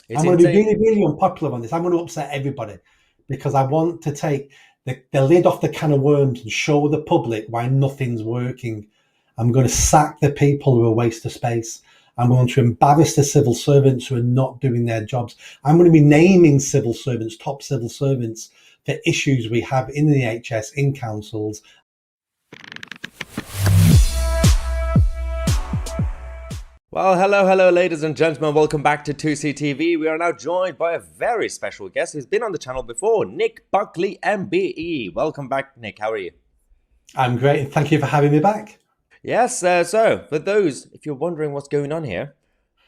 It's I'm going to be insane. really, really unpopular on this. I'm going to upset everybody because I want to take the lid off the can of worms and show the public why nothing's working. I'm going to sack the people who are a waste of space. I'm going to embarrass the civil servants who are not doing their jobs. I'm going to be naming civil servants, top civil servants, for issues we have in the NHS, in councils. Well, hello, ladies and gentlemen. Welcome back to Tousi TV. We are now joined by a very special guest who's been on the channel before, Nick Buckley, MBE. Welcome back, Nick. How are you? I'm great, and thank you for having me back. Yes, so for those, if you're wondering what's going on here,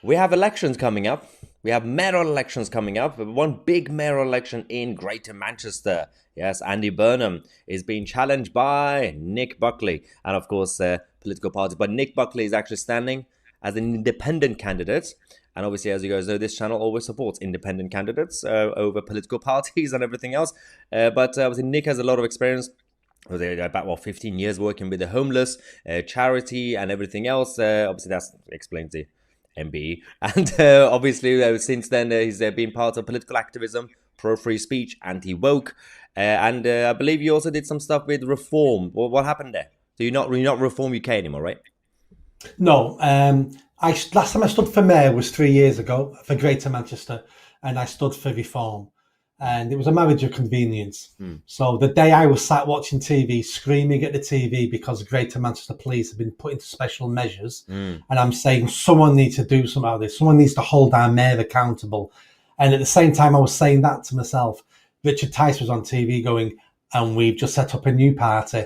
we have elections coming up. We have mayoral elections coming up. One big mayoral election in Greater Manchester. Yes, Andy Burnham is being challenged by Nick Buckley, and of course, political parties. But Nick Buckley is actually standing as an independent candidate. And obviously, as you guys know, this channel always supports independent candidates over political parties and everything else. But obviously, Nick has a lot of experience about 15 years working with the homeless charity and everything else. Obviously, that explains the MBE. And obviously, since then, he's been part of political activism, pro free speech, anti woke. And I believe you also did some stuff with Reform. What happened there? So you're not Reform UK anymore, right? No, last time I stood for mayor was 3 years ago for Greater Manchester, and I stood for Reform, and it was a marriage of convenience. Hmm. So the day I was sat watching TV, screaming at the TV because Greater Manchester Police have been put into special measures, Hmm. and I'm saying someone needs to do something about this. Someone needs to hold our mayor accountable. And at the same time, I was saying that to myself. Richard Tice was on TV going, and we've just set up a new party.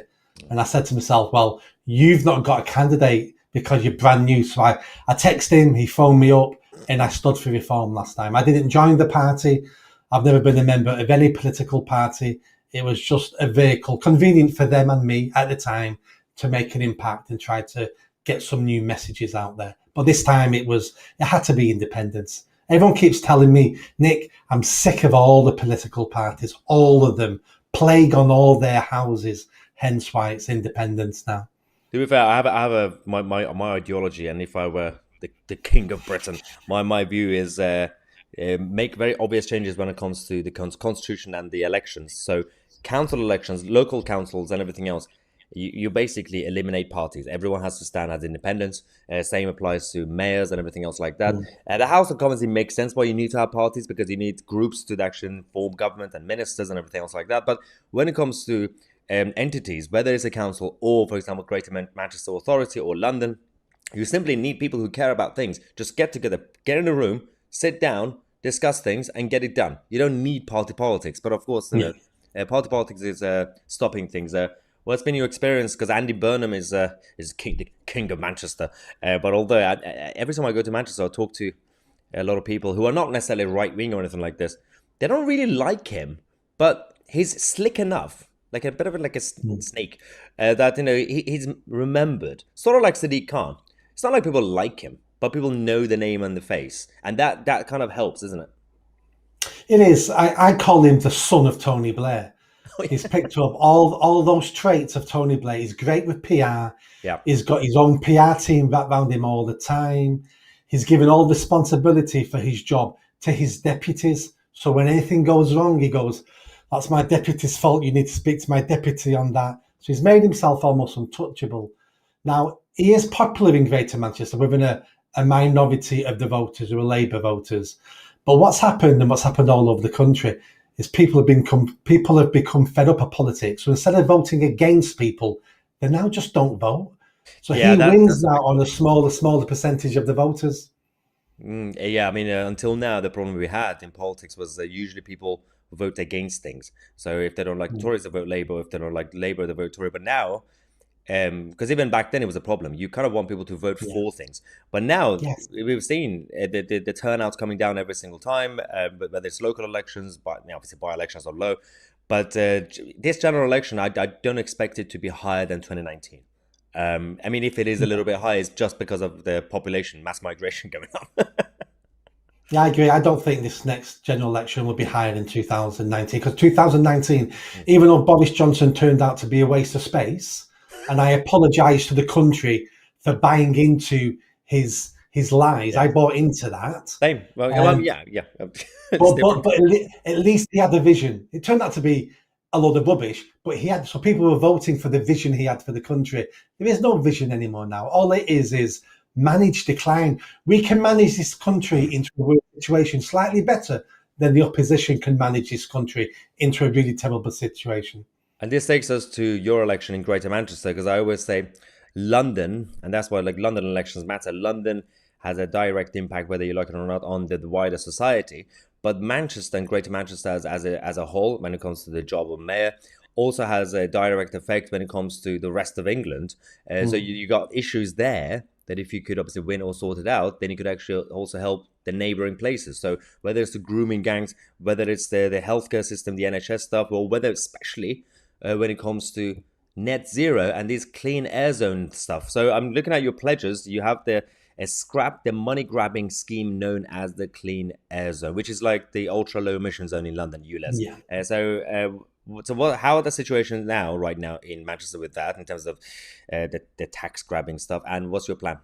And I said to myself, well, you've not got a candidate because you're brand new. So I texted him, he phoned me up, and I stood for Reform last time. I didn't join the party. I've never been a member of any political party. It was just a vehicle, convenient for them and me at the time, to make an impact and try to get some new messages out there. But this time it had to be independence. Everyone keeps telling me, Nick, I'm sick of all the political parties, all of them, plague on all their houses. Hence why it's independence now. To be fair, I have my ideology, and if I were the king of Britain, my view is make very obvious changes when it comes to the constitution and the elections. So council elections, local councils, and everything else, you basically eliminate parties. Everyone has to stand as independents. Same applies to mayors and everything else like that. Mm. The House of Commons, it makes sense why you need to have parties because you need groups to actually form government and ministers and everything else like that. But when it comes to entities, whether it's a council or, for example, Greater Manchester Authority or London, you simply need people who care about things. Just get together, get in a room, sit down, discuss things, and get it done. You don't need party politics. But of course, Yeah. party politics is stopping things. What's been your experience? Because Andy Burnham is king of Manchester. But although every time I go to Manchester, I talk to a lot of people who are not necessarily right wing or anything like this. They don't really like him, but he's slick enough, like a bit of like a Mm. snake, that he's remembered. Sort of like Sadiq Khan. It's not like people like him, but people know the name and the face, and that kind of helps, isn't it? It is. I call him the son of Tony Blair. Oh, He's yeah. picked up all those traits of Tony Blair. He's great with PR. Yeah. He's got his own PR team back around him all the time. He's given all responsibility for his job to his deputies. So when anything goes wrong, he goes, "That's my deputy's fault. You need to speak to my deputy on that." So he's made himself almost untouchable. Now, he is popular in Greater Manchester within a minority of the voters who are Labour voters. But what's happened, and what's happened all over the country, is people have become fed up of politics. So instead of voting against people, they now just don't vote. So Yeah, he wins that's a now big on a problem. smaller percentage of the voters. Yeah, I mean, until now, the problem we had in politics was that usually people vote against things. So if they don't like Mm. Tories, they vote Labour. If they don't like Labour, they vote Tory. But now, because even back then it was a problem, you kind of want people to vote Yeah. for things. But now Yes. we've seen the turnout's coming down every single time, but whether it's local elections, but obviously by elections are low. But this general election, I don't expect it to be higher than 2019. I mean, if it is a little bit high, it's just because of the population mass migration going on. Yeah, I agree. I don't think this next general election will be higher than 2019 because 2019, even though Boris Johnson turned out to be a waste of space, and I apologise to the country for buying into his his lies. Yeah. I bought into that. Same. Well, Um, yeah, yeah. It's but different. but at least he had a vision. It turned out to be a load of rubbish, but he had, so people were voting for the vision he had for the country. There is no vision anymore now. All it is managed decline. We can manage this country into a weird situation slightly better than the opposition can manage this country into a really terrible situation. And this takes us to your election in Greater Manchester, because I always say London, and that's why like London elections matter. London has a direct impact, whether you like it or not, on the wider society. But Manchester and Greater Manchester as a whole, when it comes to the job of mayor, also has a direct effect when it comes to the rest of England. So Mm. you got issues there that if you could obviously win or sort it out, then you could actually also help the neighboring places. So whether it's the grooming gangs, whether it's the healthcare system, the NHS stuff, or whether especially when it comes to net zero and these clean air zone stuff. So I'm looking at your pledges. You have the money grabbing scheme known as the Clean Air Zone, which is like the ultra low emission zone in London, ULEZ. Yeah. How are the situations now, right now in Manchester with that in terms of the tax grabbing stuff, and what's your plan?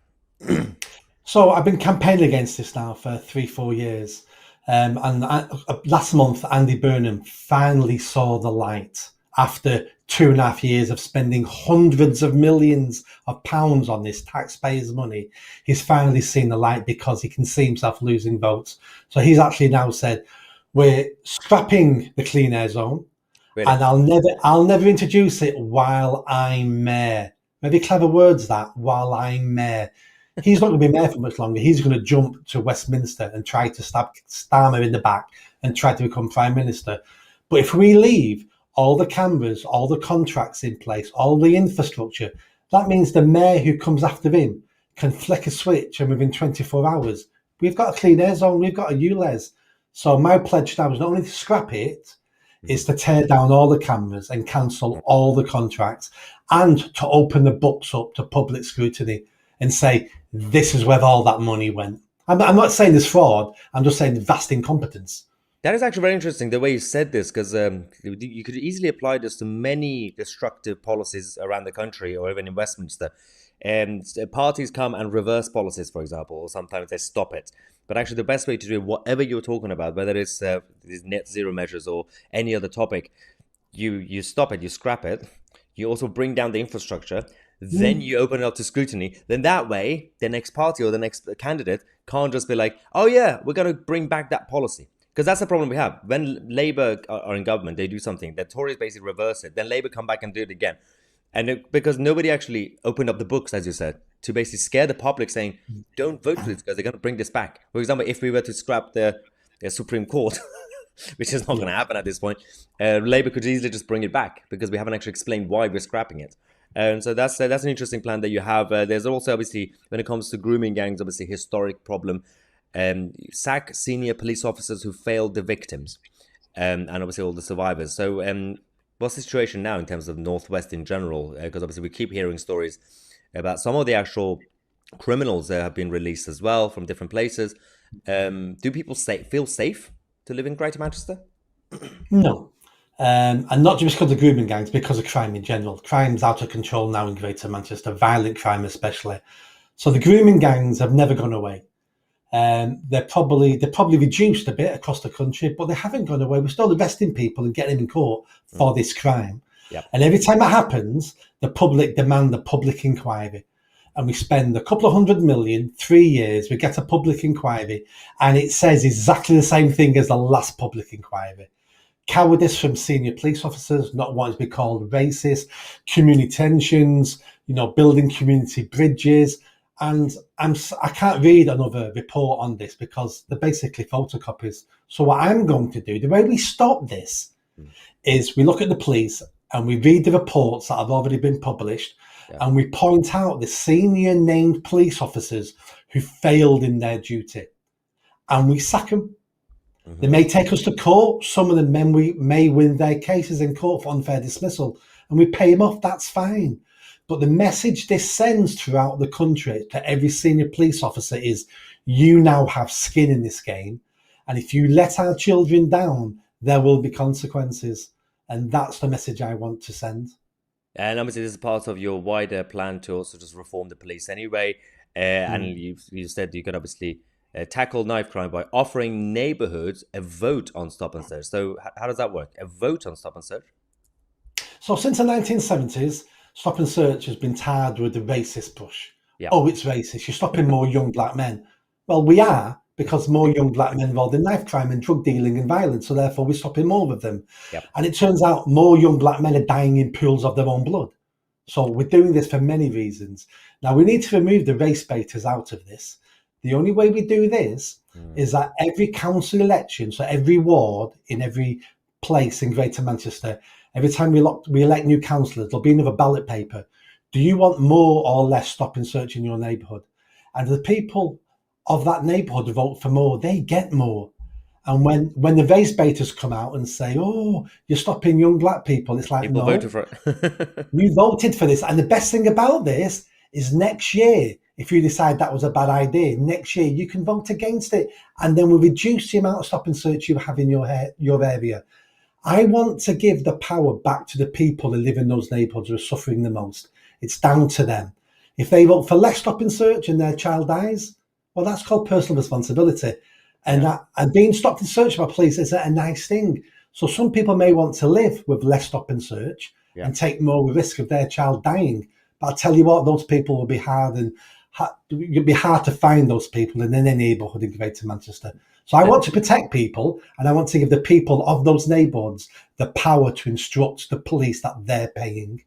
So I've been campaigning against this now for 3-4 years. Last month, Andy Burnham finally saw the light after 2.5 years of spending hundreds of millions of pounds on this taxpayers' money. He's finally seen the light because he can see himself losing votes. So he's actually now said, we're scrapping the clean air zone, Really? and I'll never introduce it while I'm mayor. Maybe clever words that, while I'm mayor. He's not going to be mayor for much longer. He's going to jump to Westminster and try to stab Starmer in the back and try to become prime minister. But if we leave all the cameras, all the contracts in place, all the infrastructure, that means the mayor who comes after him can flick a switch and within 24 hours, we've got a clean air zone, we've got a ULEZ. So my pledge now is not only to scrap it, is to tear down all the cameras and cancel all the contracts, and to open the books up to public scrutiny and say, this is where all that money went. I'm not saying there's fraud, I'm just saying vast incompetence. That is actually very interesting the way you said this, because you could easily apply this to many destructive policies around the country or even in Westminster. And parties come and reverse policies, for example, or sometimes they stop it. But actually, the best way to do whatever you're talking about, whether it's these net zero measures or any other topic, you stop it, you scrap it. You also bring down the infrastructure. Then you open it up to scrutiny. Then that way, the next party or the next candidate can't just be like, oh yeah, we're going to bring back that policy. Because that's the problem we have. When Labour are in government, they do something. The Tories basically reverse it. Then Labour come back and do it again. And because nobody actually opened up the books, as you said, to basically scare the public saying, don't vote for this because they're going to bring this back. For example, if we were to scrap the Supreme Court, which is not going to happen at this point, Labour could easily just bring it back because we haven't actually explained why we're scrapping it. And so that's an interesting plan that you have. There's also, obviously, when it comes to grooming gangs, obviously, historic problem. Sack senior police officers who failed the victims, and obviously all the survivors. So what's the situation now in terms of Northwest in general? Because obviously we keep hearing stories about some of the actual criminals that have been released as well from different places. Do people feel safe to live in Greater Manchester? No. And not just because of grooming gangs, because of crime in general. Crime's out of control now in Greater Manchester, violent crime especially. So the grooming gangs have never gone away. They're probably reduced a bit across the country, but they haven't gone away. We're still arresting people and getting them in court for this crime. Yep. And every time it happens, the public demand a public inquiry. And we spend a couple of 100 million, 3 years, we get a public inquiry, and it says exactly the same thing as the last public inquiry. Cowardice from senior police officers, not wanting to be called racist, community tensions, building community bridges. And I can't read another report on this because they're basically photocopies. So what I'm going to do, the way we stop this, is we look at the police and we read the reports that have already been published, and we point out the senior named police officers who failed in their duty, and we sack them. They may take us to court. Some of them may win their cases in court for unfair dismissal, and we pay them off. That's fine. But the message this sends throughout the country to every senior police officer is, you now have skin in this game. And if you let our children down, there will be consequences. And that's the message I want to send. And obviously, this is part of your wider plan to also just reform the police anyway. And Mm. you said you could obviously tackle knife crime by offering neighborhoods a vote on stop and search. So how does that work? A vote on stop and search? So since the 1970s, stop and search has been tarred with the racist brush. Yeah. Oh, it's racist. You're stopping more young black men. Well, we are, because more young black men involved in knife crime and drug dealing and violence. So therefore, we're stopping more of them. Yep. And it turns out more young black men are dying in pools of their own blood. So we're doing this for many reasons. Now we need to remove the race baiters out of this. The only way we do this Mm. is that every council election, so every ward in every place in Greater Manchester, every time we elect new councillors, there'll be another ballot paper. Do you want more or less stop and search in your neighbourhood? And the people of that neighbourhood vote for more, they get more. And when the race baiters come out and say, "Oh, you're stopping young black people," it's like, People voted no, for it. you voted for this. And the best thing about this is next year, if you decide that was a bad idea, next year you can vote against it, and then we'll reduce the amount of stop and search you have in your area. I want to give the power back to the people who live in those neighbourhoods who are suffering the most. It's down to them. If they vote for less stop and search and their child dies, well, that's called personal responsibility. And Yeah. and being stopped and searched by police is a nice thing. So some people may want to live with less stop and search Yeah. and take more risk of their child dying. But I'll tell you what, those people will be hard and it'll be hard to find those people in any neighbourhood in Greater Manchester. So I want to protect people, and I want to give the people of those neighbourhoods the power to instruct the police that they're paying.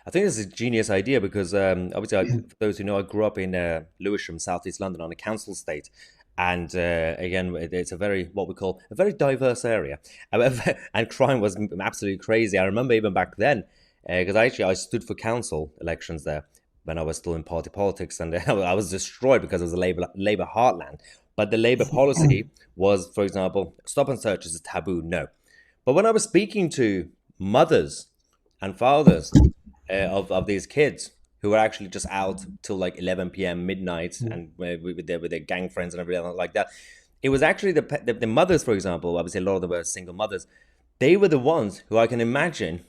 I think this is a genius idea because obviously, for those who know, I grew up in Lewisham, southeast London, on a council estate, and again, it's a very what we call a very diverse area, and crime was absolutely crazy. I remember even back then because I stood for council elections there when I was still in party politics, and I was destroyed because it was a Labour heartland. But the Labour policy was, for example, stop and search is a taboo. No, but when I was speaking to mothers and fathers of these kids who were actually just out till like 11 p.m. midnight and with their gang friends and everything like that. It was actually the mothers, for example, obviously a lot of them were single mothers. They were the ones who I can imagine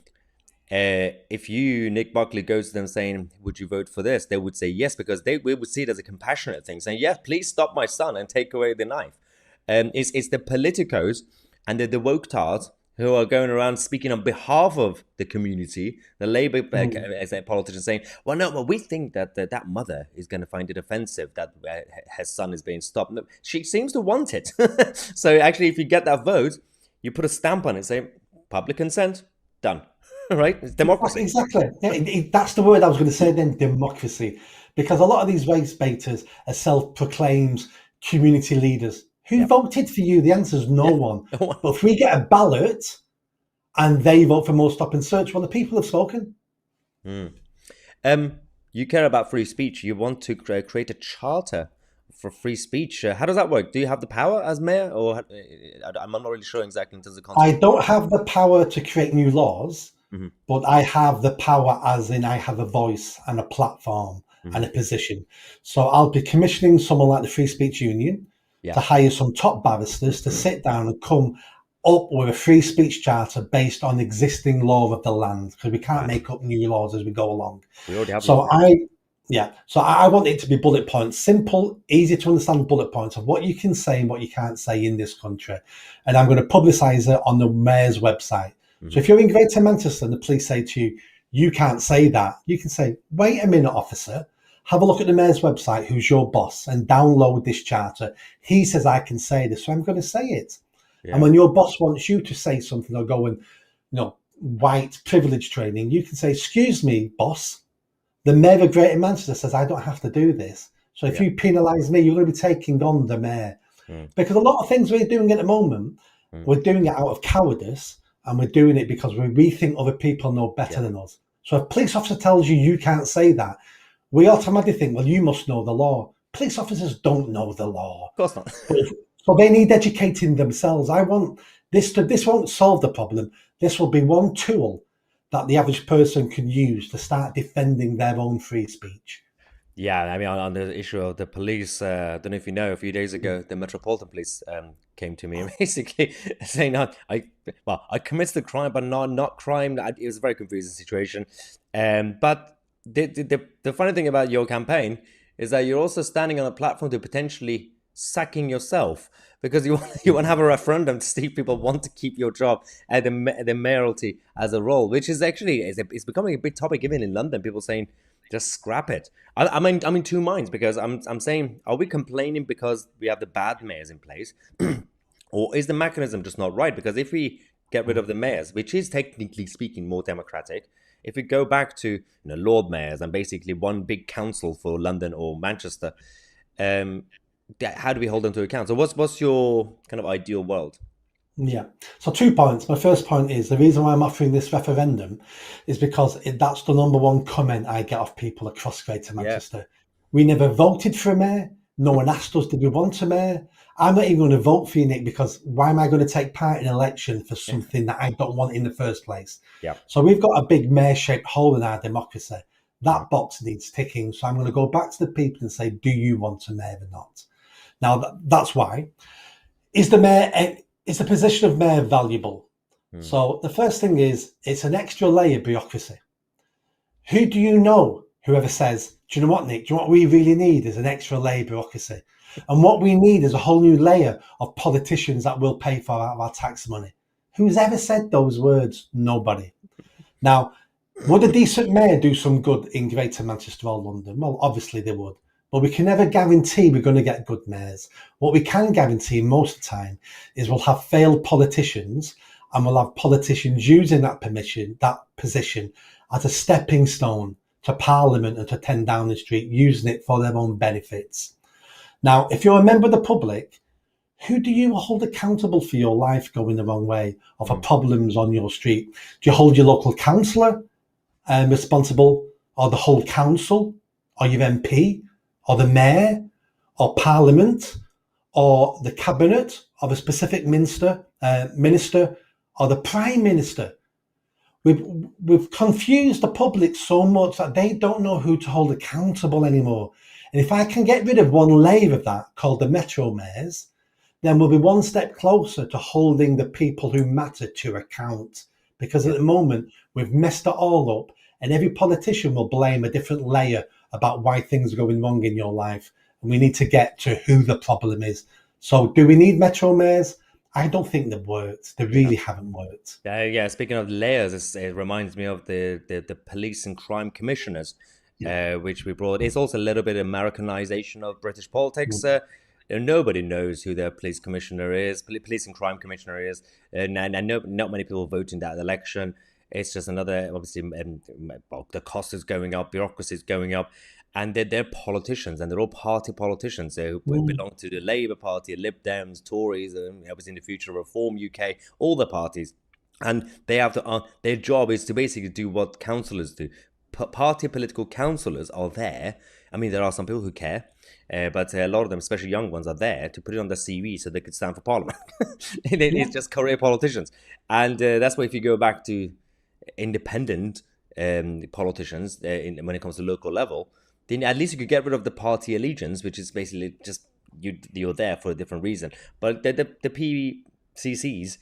if you, Nick Buckley, goes to them saying, "Would you vote for this?" They would say yes because we would see it as a compassionate thing, saying, "Yes, please stop my son and take away the knife." It's the politicos and the woke tards who are going around speaking on behalf of the community, the Labour politicians saying, "Well, no, well, we think that mother is going to find it offensive that her son is being stopped." No, she seems to want it. So actually, if you get that vote, you put a stamp on it, say public consent, done. Right? It's democracy. Exactly. Yeah, that's the word I was going to say then, democracy. Because a lot of these race baiters are self-proclaimed community leaders. Who Yeah. voted for you? The answer is no Yeah. one. But if we get a ballot and they vote for more stop and search, well, the people have spoken. Mm. You care about free speech. You want to create a charter for free speech. How does that work? Do you have the power as mayor, or I'm not really sure exactly in terms of I constitution? don't have the power to create new laws, Hmm. but I have the power as in I have a voice and a platform and Hmm. a position. So I'll be commissioning someone like the Free Speech Union Yeah. to hire some top barristers to sit down and come up with a free speech charter based on existing law of the land, because we can't Right. make up new laws as we go along. We already have So law. I want it to be bullet points, simple, easy to understand bullet points of what you can say and what you can't say in this country. And I'm going to publicise it on the mayor's website. So Hmm. if you're in Greater Manchester and the police say to you, "You can't say that," you can say, "Wait a minute, officer. Have a look at the mayor's website, who's your boss, and download this charter. He says I can say this, so I'm going to say it." And Yeah. when your boss wants you to say something or go and, white privilege training, you can say, "Excuse me, boss. The mayor of Greater Manchester says I don't have to do this. So if Yeah. you penalise me, you're going to be taking on the mayor." Mm. Because a lot of things we're doing at the moment, Mm. we're doing it out of cowardice, and we're doing it because we think other people know better Yeah. than us. So if a police officer tells you you can't say that, we automatically think, well, you must know the law. Police officers don't know the law. Of course not. So they need educating themselves. I want this won't solve the problem. This will be one tool that the average person can use to start defending their own free speech. Yeah, I mean, on the issue of the police, I don't know if you know, a few days ago, the Metropolitan Police came to me and basically saying, I committed the crime, but not crime." It was a very confusing situation. But the funny thing about your campaign is that you're also standing on a platform to potentially sacking yourself because you want to have a referendum to see if people want to keep your job at the mayoralty as a role, which is actually it's becoming a big topic even in London. People saying just scrap it. I'm in two minds because I'm saying, are we complaining because we have the bad mayors in place, or is the mechanism just not right? Because if we get rid of the mayors, which is technically speaking more democratic, if we go back to Lord mayors and basically one big council for London or Manchester, how do we hold them to account? So what's your kind of ideal world? Yeah. So 2 points. My first point is the reason why I'm offering this referendum is because that's the number one comment I get off people across Greater Yeah. Manchester. We never voted for a mayor. No one asked us, did we want a mayor? I'm not even going to vote for you, Nick, because why am I going to take part in an election for something that I don't want in the first place? Yeah. So we've got a big mayor-shaped hole in our democracy. That box needs ticking. So I'm going to go back to the people and say, do you want a mayor or not? Now, that's why. Is the position of mayor valuable? So the first thing is it's an extra layer of bureaucracy. Who do you know who ever says, do you know what, Nick? Do you know what we really need is an extra layer of bureaucracy? And what we need is a whole new layer of politicians that will pay for out of our tax money. Who's ever said those words? Nobody. Now, would a decent mayor do some good in Greater Manchester or London? Well, obviously they would. But we can never guarantee we're going to get good mayors. What we can guarantee most of the time is we'll have failed politicians, and we'll have politicians using that position as a stepping stone to Parliament and to 10 Downing Street, using it for their own benefits. Now, if you're a member of the public, who do you hold accountable for your life going the wrong way or for problems on your street? Do you hold your local councillor responsible, or the whole council, or your MP, or the mayor, or Parliament, or the cabinet of a specific minister, or the Prime Minister? We've confused the public so much that they don't know who to hold accountable anymore. And if I can get rid of one layer of that, called the Metro Mayors, then we'll be one step closer to holding the people who matter to account. Because at the moment, we've messed it all up, and every politician will blame a different layer about why things are going wrong in your life. And we need to get to who the problem is. So do we need Metro Mayors? I don't think they've worked. They really haven't worked. Yeah, speaking of layers, it reminds me of the police and crime commissioners, which we brought. It's also a little bit of Americanization of British politics. Nobody knows who their police commissioner is, police and crime commissioner is, and not many people vote in that election. It's just another, obviously, the cost is going up, bureaucracy is going up, and they're politicians, and they're all party politicians who belong to the Labour Party, Lib Dems, Tories, and obviously in the future Reform UK, all the parties. And they have to, their job is to basically do what councillors do. Party political councillors are there. I mean, there are some people who care, but a lot of them, especially young ones, are there to put it on their CV so they could stand for Parliament. It's just career politicians. And that's why if you go back to independent politicians when it comes to local level, then at least you could get rid of the party allegiance, which is basically just you're there for a different reason. But the PCCs,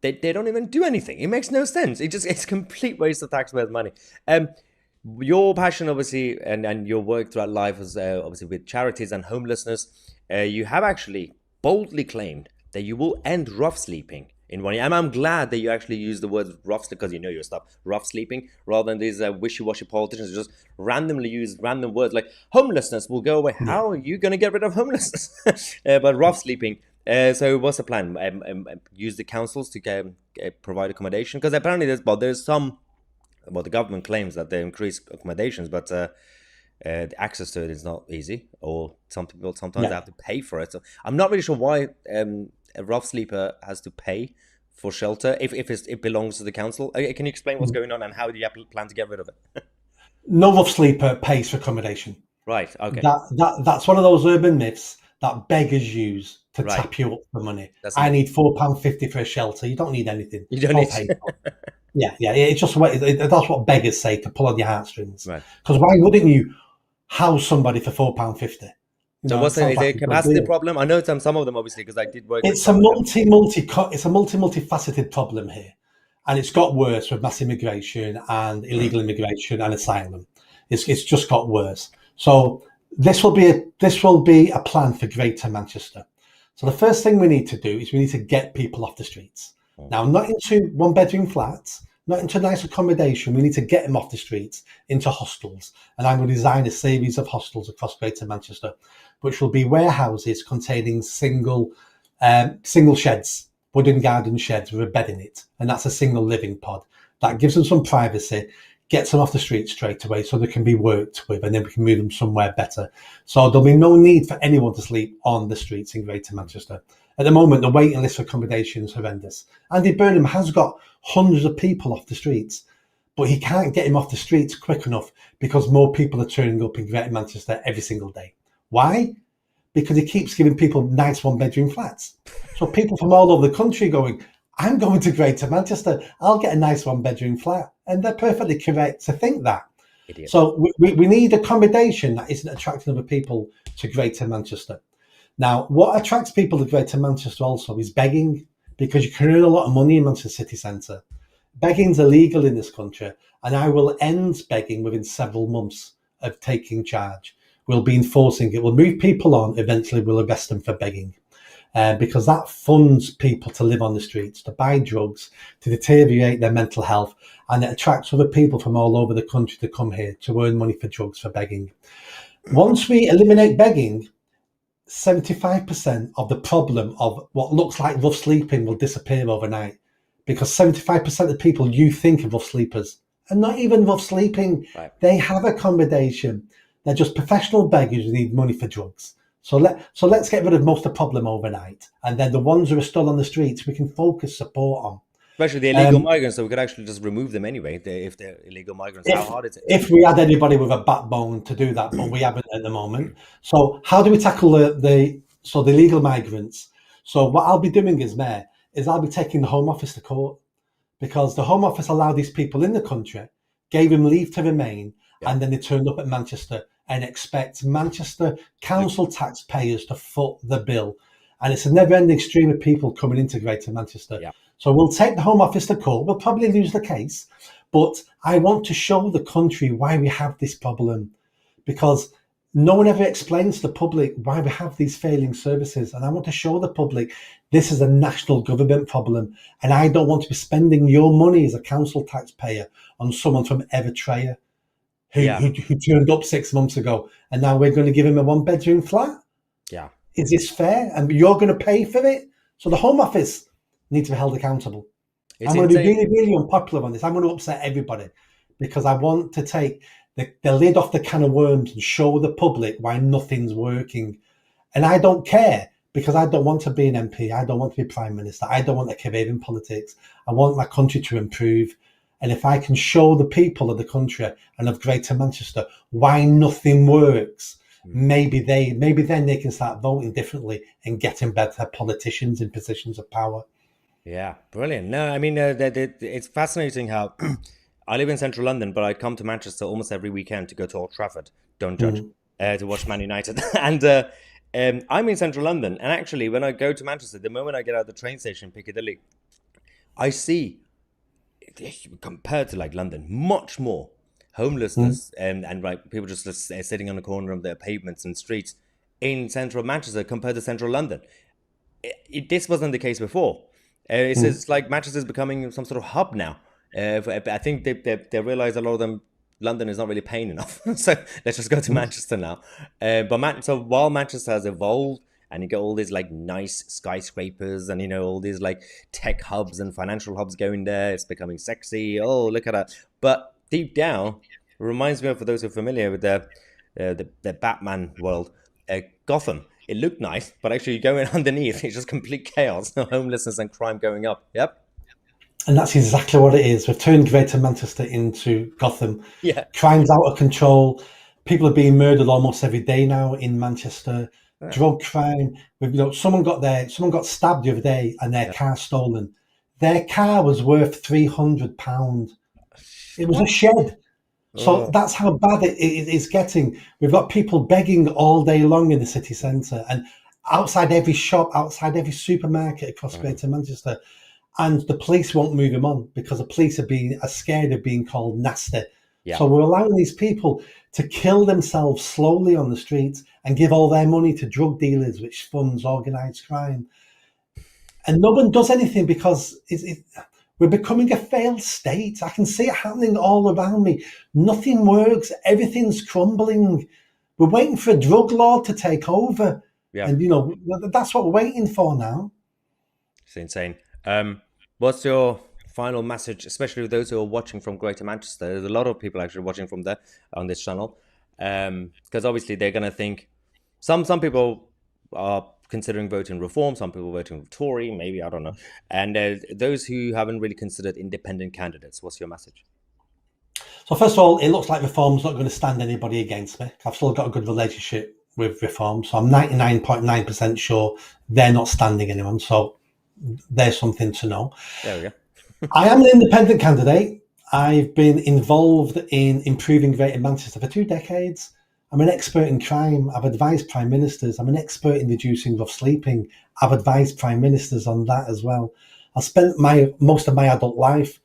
they don't even do anything. It makes no sense. It's a complete waste of taxpayers' money. Your passion, obviously, and your work throughout life was obviously with charities and homelessness. You have actually boldly claimed that you will end rough sleeping in 1 year. And I'm glad that you actually use the word rough, because you know your stuff, rough sleeping, rather than these wishy-washy politicians who just randomly use random words like homelessness will go away. How are you going to get rid of homelessness? But rough sleeping. So what's the plan? Use the councils to provide accommodation? Because apparently there's some, well, the government claims that they increase accommodations, but the access to it is not easy, or some people sometimes have to pay for it. So I'm not really sure why a rough sleeper has to pay for shelter if it belongs to the council. Can you explain what's going on and how do you plan to get rid of it? No rough sleeper pays for accommodation. Right. Okay. That's one of those urban myths that beggars use to tap you up for money. I need £4.50 for a shelter. You don't need anything. You don't need pay for it. Yeah. It's just that's what beggars say, to pull on your heartstrings. Right. Because why wouldn't you house somebody for £4.50? So is it a capacity problem? I know some of them, obviously, because I did work. It's a multifaceted problem here, and it's got worse with mass immigration and illegal immigration and asylum. It's just got worse. So This will be a plan for Greater Manchester. So the first thing we need to do is we need to get people off the streets. Now, not into one-bedroom flats, not into nice accommodation. We need to get them off the streets into hostels. And I'm going to design a series of hostels across Greater Manchester, which will be warehouses containing single sheds, wooden garden sheds with a bed in it. And that's a single living pod. That gives them some privacy, gets them off the street straight away so they can be worked with, and then we can move them somewhere better. So there'll be no need for anyone to sleep on the streets in Greater Manchester. At the moment, the waiting list for accommodation is horrendous. Andy Burnham has got hundreds of people off the streets, but he can't get him off the streets quick enough because more people are turning up in Greater Manchester every single day. Why? Because he keeps giving people nice one-bedroom flats. So people from all over the country going, I'm going to Greater Manchester, I'll get a nice one-bedroom flat. And they're perfectly correct to think that. Idiot. So we need accommodation that isn't attracting other people to Greater Manchester. Now, what attracts people to Greater Manchester also is begging, because you can earn a lot of money in Manchester city centre. Begging's illegal in this country, and I will end begging within several months of taking charge. We'll be enforcing it. We'll move people on. Eventually, we'll arrest them for begging. Because that funds people to live on the streets, to buy drugs, to deteriorate their mental health, and it attracts other people from all over the country to come here to earn money for drugs, for begging. Once we eliminate begging, 75% of the problem of what looks like rough sleeping will disappear overnight, because 75% of the people you think of rough sleepers are not even rough sleeping. Right. They have accommodation. They're just professional beggars who need money for drugs. So let's get rid of most of the problem overnight, and then the ones who are still on the streets we can focus support on. Especially the illegal migrants, so we could actually just remove them anyway. If they're illegal migrants, how hard is it? If we had anybody with a backbone to do that, but we haven't at the moment. So how do we tackle the illegal migrants? So what I'll be doing as mayor is I'll be taking the Home Office to court, because the Home Office allowed these people in the country, gave them leave to remain, and then they turned up at Manchester and expect Manchester council taxpayers to foot the bill. And it's a never-ending stream of people coming into Greater Manchester. Yeah. So we'll take the Home Office to court. We'll probably lose the case, but I want to show the country why we have this problem, because no one ever explains to the public why we have these failing services. And I want to show the public this is a national government problem, and I don't want to be spending your money as a council taxpayer on someone from Eritrea who turned up 6 months ago, and now we're going to give him a one-bedroom flat. Yeah. Is this fair? And you're going to pay for it? So the Home Office needs to be held accountable. I'm going to be really, really unpopular on this. I'm going to upset everybody, because I want to take the lid off the can of worms and show the public why nothing's working. And I don't care, because I don't want to be an MP. I don't want to be Prime Minister. I don't want a career in politics. I want my country to improve. And if I can show the people of the country and of Greater Manchester why nothing works, maybe then they can start voting differently and getting better politicians in positions of power. Yeah, brilliant. No, I mean, it's fascinating how I live in central London, but I come to Manchester almost every weekend to go to Old Trafford. Don't judge. To watch Man United. And I'm in central London. And actually, when I go to Manchester, the moment I get out of the train station, Piccadilly, I see, compared to like London, much more homelessness and like people just sitting on the corner of their pavements and streets in central Manchester compared to central London. This wasn't the case before. It's like Manchester is becoming some sort of hub now. I think they realize a lot of them, London is not really paying enough. So let's just go to Manchester now. So while Manchester has evolved, and you get all these like nice skyscrapers and, all these like tech hubs and financial hubs going there. It's becoming sexy. Oh, look at that. But deep down, it reminds me of, for those who are familiar with the Batman world, Gotham. It looked nice, but actually going underneath, it's just complete chaos, homelessness and crime going up. Yep. And that's exactly what it is. We've turned Greater Manchester into Gotham. Yeah. Crime's out of control. People are being murdered almost every day now in Manchester. Drug crime. Someone got stabbed the other day and their car stolen. Their car was worth £300. It was a shed. So that's how bad it is getting. We've got people begging all day long in the city centre and outside every shop, outside every supermarket across Greater Manchester. And the police won't move them on because the police are scared of being called nasty. Yeah. So we're allowing these people to kill themselves slowly on the streets and give all their money to drug dealers, which funds organised crime. And no one does anything because we're becoming a failed state. I can see it happening all around me. Nothing works. Everything's crumbling. We're waiting for a drug lord to take over. Yeah. And, that's what we're waiting for now. It's insane. What's your final message, especially with those who are watching from Greater Manchester? There's a lot of people actually watching from there on this channel. Because obviously they're going to think, some people are considering voting Reform, some people voting Tory, maybe, I don't know. And those who haven't really considered independent candidates, what's your message? So first of all, it looks like Reform's not going to stand anybody against me. I've still got a good relationship with Reform, so I'm 99.9% sure they're not standing anyone. So there's something to know. There we go. I am an independent candidate. I've been involved in improving Greater Manchester for 2 decades. I'm an expert in crime. I've advised prime ministers. I'm an expert in reducing rough sleeping. I've advised prime ministers on that as well. I spent most of my adult life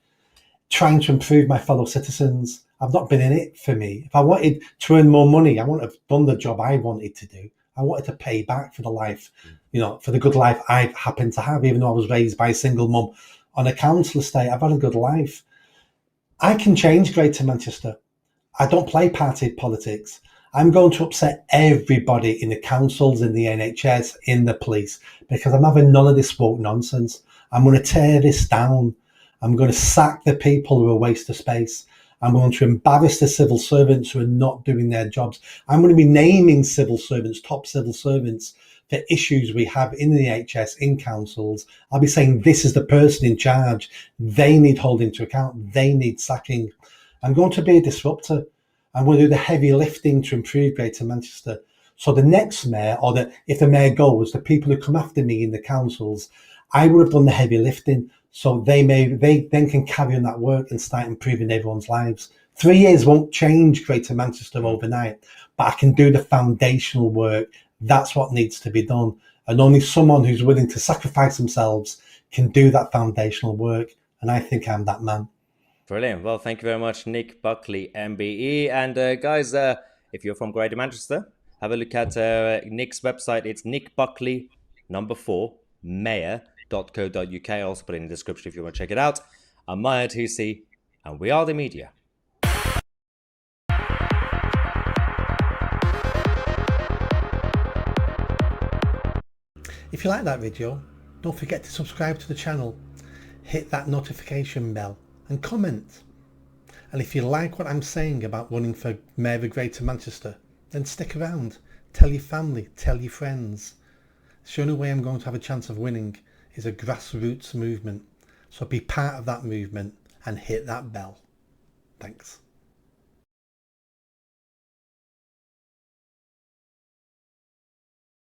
trying to improve my fellow citizens. I've not been in it for me. If I wanted to earn more money, I wouldn't have done the job I wanted to do. I wanted to pay back for the life, for the good life I happen to have, even though I was raised by a single mum on a council estate. I've had a good life. I can change Greater Manchester. I don't play party politics. I'm going to upset everybody in the councils, in the NHS, in the police, because I'm having none of this woke nonsense. I'm going to tear this down. I'm going to sack the people who are a waste of space. I'm going to embarrass the civil servants who are not doing their jobs. I'm going to be naming civil servants, top civil servants, for issues we have in the NHS, in councils. I'll be saying this is the person in charge. They need holding to account. They need sacking. I'm going to be a disruptor. I'm going to do the heavy lifting to improve Greater Manchester. So the next mayor, if the mayor goes, the people who come after me in the councils, I would have done the heavy lifting. So they then can carry on that work and start improving everyone's lives. 3 years won't change Greater Manchester overnight, but I can do the foundational work. That's what needs to be done. And only someone who's willing to sacrifice themselves can do that foundational work. And I think I'm that man. Brilliant. Well, thank you very much, Nick Buckley, MBE. And guys, if you're from Greater Manchester, have a look at Nick's website. It's nickbuckley4 mayor.co.uk. I'll also put it in the description if you want to check it out. I'm Mahyar Tousi, and we are the media. If you like that video, don't forget to subscribe to the channel, hit that notification bell and comment. And if you like what I'm saying about running for Mayor of Greater Manchester, then stick around, tell your family, tell your friends. The only way I'm going to have a chance of winning is a grassroots movement. So be part of that movement and hit that bell. Thanks.